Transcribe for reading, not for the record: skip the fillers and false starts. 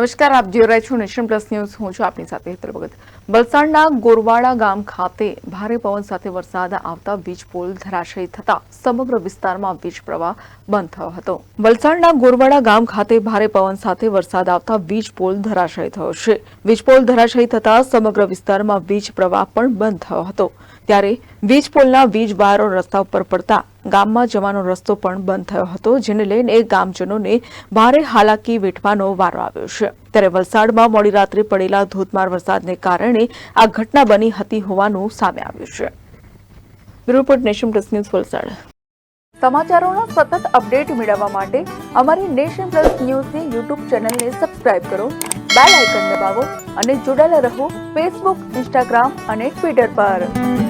નમસ્કાર, આપ જોઈ રહ્યા છો નેશન પ્લસ ન્યૂઝ. હું છું આપની સાથે હેતલ ભગત. વલસાડના ગોરવાડા ગામ ખાતે ભારે પવન સાથે વરસાદ આવતા વીજ પોલ ધરાશયી થતા સમગ્ર વિસ્તારમાં વીજ પ્રવાહ બંધ થયો હતો. વલસાડના ગોરવાડા ગામ ખાતે ભારે પવન સાથે વરસાદ આવતા વીજ પોલ ધરાશયી થયો છે. વીજ પોલ ધરાશયી થતા સમગ્ર વિસ્તારમાં વીજ પ્રવાહ પણ બંધ થયો હતો. ત્યારે વીજ પોલના વીજ વાયરો રસ્તા ઉપર પડતા ગામમાં જવાનો રસ્તો પણ બંધ થયો હતો, જેને લઈને ગામજનોને ભારે હાલાકી વેઠવાનો વારો આવ્યો છે. ત્યારે વલસાડમાં મોડી રાત્રે પડેલા ધોધમાર વરસાદને કારણે આ ઘટના બની હતી હોવાનું સામે આવ્યું છે. Bureau report, Nation Plus News, Valsad. સમાચારોના સતત અપડેટ મેળવવા માટે અમારી નેશન પ્લસ ન્યૂઝની યુટ્યુબ ચેનલને સબસ્ક્રાઇબ કરો, બેલ આઇકન દબાવો અને જોડાયેલા રહો ફેસબુક, ઇન્સ્ટાગ્રામ અને ટ્વિટર પર.